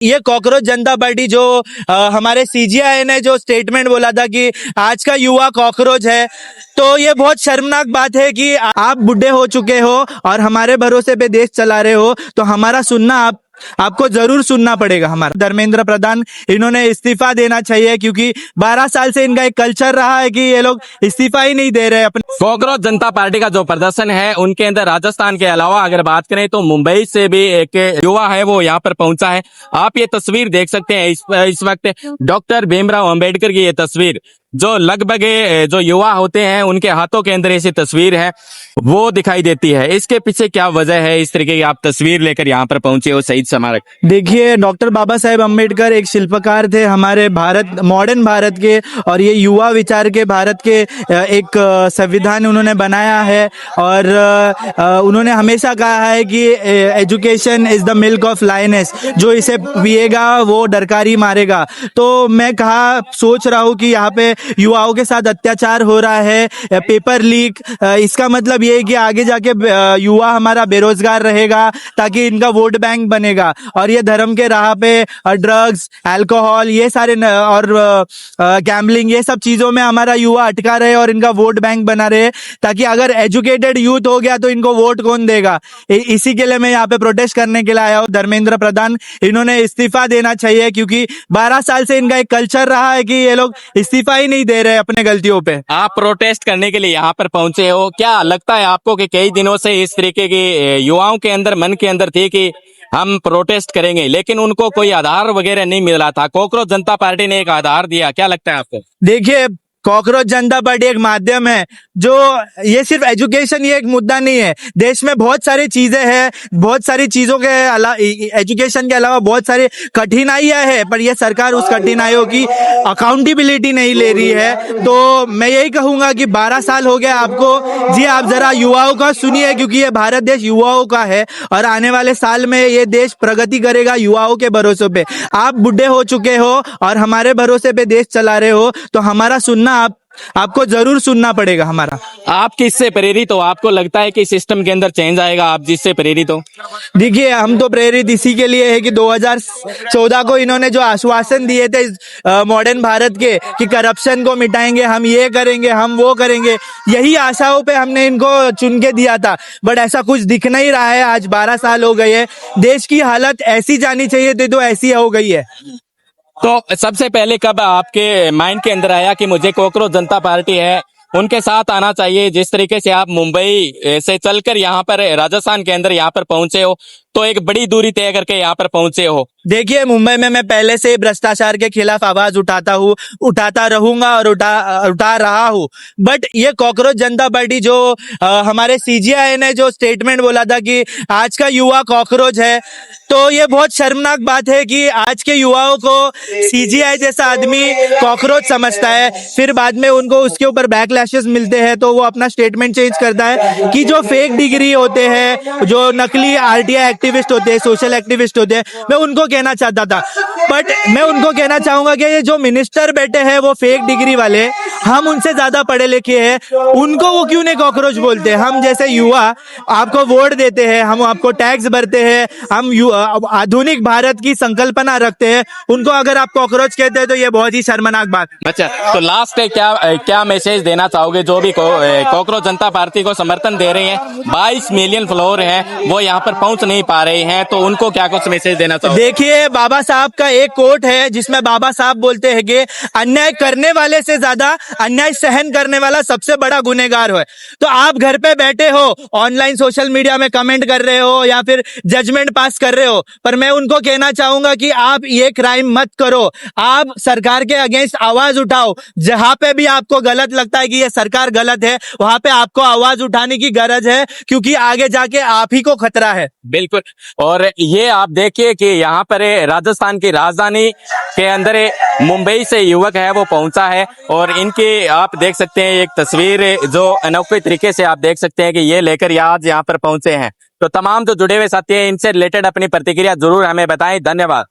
ये कॉकरोच जनता पार्टी जो हमारे सीजीआई ने जो स्टेटमेंट बोला था कि आज का युवा कॉकरोच है, तो ये बहुत शर्मनाक बात है कि आप बुढ़े हो चुके हो और हमारे भरोसे पे देश चला रहे हो, तो हमारा सुनना आपको जरूर सुनना पड़ेगा। हमारा धर्मेंद्र प्रधान, इन्होंने इस्तीफा देना चाहिए, क्योंकि 12 साल से इनका एक कल्चर रहा है कि ये लोग इस्तीफा ही नहीं दे रहे अपने। कॉकरोच जनता पार्टी का जो प्रदर्शन है उनके अंदर राजस्थान के अलावा अगर बात करें तो मुंबई से भी एक युवा है वो यहाँ पर पहुंचा है। आप ये तस्वीर देख सकते हैं, इस वक्त डॉक्टर भीमराव अंबेडकर की ये तस्वीर, जो लगभग जो युवा होते हैं उनके हाथों के अंदर ऐसी तस्वीर है वो दिखाई देती है। इसके पीछे क्या वजह है इस तरीके की आप तस्वीर लेकर यहाँ पर पहुंचे हो शहीद स्मारक? देखिए, डॉक्टर बाबा साहेब अम्बेडकर एक शिल्पकार थे हमारे मॉडर्न भारत के, और ये युवा विचार के भारत के एक संविधान उन्होंने बनाया है। और उन्होंने हमेशा कहा है कि education is the milk of lioness, जो इसे पिएगा वो डरकारी मारेगा। तो मैं सोच रहा हूँ कि यहाँ पे युवाओं के साथ अत्याचार हो रहा है, पेपर लीक, इसका मतलब ये है कि आगे जाके युवा हमारा बेरोजगार रहेगा, ताकि इनका वोट बैंक बनेगा। और ये धर्म के राह पे ड्रग्स, अल्कोहल, ये सारे और गैम्बलिंग, ये सब चीजों में हमारा युवा अटका रहे और इनका वोट बैंक बना रहे, ताकि अगर एजुकेटेड यूथ हो गया तो इनको वोट कौन देगा। इसी के लिए मैं यहाँ पे प्रोटेस्ट करने के लिए आया हूँ। धर्मेंद्र प्रधान, इन्होंने इस्तीफा देना चाहिए, क्योंकि 12 साल से इनका एक कल्चर रहा है कि ये लोग इस्तीफा ही नहीं दे रहे अपने गलतियों पे। आप प्रोटेस्ट करने के लिए यहाँ पर पहुंचे हो, क्या लगता है आपको कि कई दिनों से इस तरीके की युवाओं के अंदर मन के अंदर थी कि हम प्रोटेस्ट करेंगे, लेकिन उनको कोई आधार वगैरह नहीं मिल रहा था? कॉकरोच जनता पार्टी ने एक आधार दिया, क्या लगता है आपको? देखिए, कॉकरोच जनता पार्टी एक माध्यम है, जो ये सिर्फ एजुकेशन ये एक मुद्दा नहीं है। देश में बहुत सारी चीजें हैं, बहुत सारी चीजों के अलावा, एजुकेशन के अलावा बहुत सारी कठिनाइयां हैं, पर ये सरकार उस कठिनाइयों की अकाउंटेबिलिटी नहीं ले रही है। तो मैं यही कहूंगा कि 12 साल हो गया आपको, जी आप जरा युवाओं का सुनिए, क्योंकि ये भारत देश युवाओं का है और आने वाले साल में ये देश प्रगति करेगा युवाओं के भरोसे पे। आप बुढ़े हो चुके हो और हमारे भरोसे पे देश चला रहे हो, तो हमारा सुनना आपको जरूर सुनना पड़ेगा। हमारा आप किससे प्रेरित हो? आपको लगता है कि सिस्टम के अंदर चेंज आएगा आप जिससे प्रेरित हो? देखिए, हम तो प्रेरित इसी के लिए है कि 2014 को इन्होंने जो आश्वासन दिए थे मॉडर्न भारत के, कि करप्शन को मिटाएंगे, हम ये करेंगे, हम वो करेंगे, यही आशाओं पे हमने इनको चुन के दिया था। बट ऐसा कुछ दिख नहीं रहा है। आज 12 साल हो गए हैं, देश की हालत ऐसी जानी चाहिए थी तो ऐसी हो गई है। तो सबसे पहले कब आपके माइंड के अंदर आया कि मुझे कॉकरोच जनता पार्टी है उनके साथ आना चाहिए? जिस तरीके से आप मुंबई से चलकर यहाँ पर राजस्थान के अंदर यहाँ पर पहुंचे हो, तो एक बड़ी दूरी तय करके यहाँ पर पहुंचे हो। देखिए, मुंबई में मैं पहले से भ्रष्टाचार के खिलाफ आवाज उठाता रहूंगा और उठा रहा हूँ। बट ये कॉकरोच जनता पार्टी जो हमारे सीजीआई ने जो स्टेटमेंट बोला था कि आज का युवा कॉकरोच है, तो ये बहुत शर्मनाक बात है कि आज के युवाओं को सीजीआई जैसा आदमी कॉकरोच समझता है, फिर बाद में उनको उसके ऊपर बैकलैशेस मिलते हैं, तो वो अपना स्टेटमेंट चेंज करता है कि जो फेक डिग्री होते हैं, जो नकली आरटीआई एक्टिविस्ट होते हैं, सोशल एक्टिविस्ट होते हैं, मैं उनको कहना चाहता था। बट मैं उनको कहना चाहूंगा कि ये जो मिनिस्टर बैठे हैं वो फेक डिग्री वाले, हम उनसे ज्यादा पढ़े लिखे हैं, उनको वो क्यों नहीं कॉकरोच बोलते? हम जैसे युवा आपको वोट देते हैं, हम आपको टैक्स भरते हैं, हम आधुनिक भारत की संकल्पना रखते हैं, उनको अगर आप कॉकरोच कहते हैं तो ये बहुत ही शर्मनाक बात। अच्छा, तो लास्ट है क्या मैसेज देना चाहोगे जो भी कॉकरोच जनता पार्टी को समर्थन दे रहे हैं? 22 मिलियन फॉलोअर हैं, वो यहाँ पर पहुंच नहीं पा रहे हैं, तो उनको क्या कुछ मैसेज देना चाहोगे? देखिए, बाबा साहब का एक कोट है जिसमें बाबा साहब बोलते हैं कि अन्याय करने वाले से ज्यादा अन्याय सहन करने वाला सबसे बड़ा गुनहगार है। तो आप घर पे बैठे हो, ऑनलाइन सोशल मीडिया में कमेंट कर रहे हो या फिर जजमेंट पास कर रहे हो, पर मैं उनको कहना चाहूंगा कि आप ये क्राइम मत करो। आप सरकार के अगेंस्ट आवाज उठाओ। जहां पे भी आपको गलत लगता है कि ये सरकार गलत है, वहां पे आपको आवाज उठाने की गरज है, क्योंकि आगे जाके आप ही को खतरा है। बिल्कुल। और ये आप देखिए कि यहाँ पर राजस्थान की राजधानी के अंदर मुंबई से युवक है वो पहुंचा है, और इनकी आप देख सकते हैं एक तस्वीर जो अनोखे तरीके से आप देख सकते हैं कि ये लेकर आज यहाँ पर पहुंचे हैं। तो तमाम जो जुड़े हुए साथी हैं इनसे रिलेटेड अपनी प्रतिक्रिया जरूर हमें बताएं। धन्यवाद।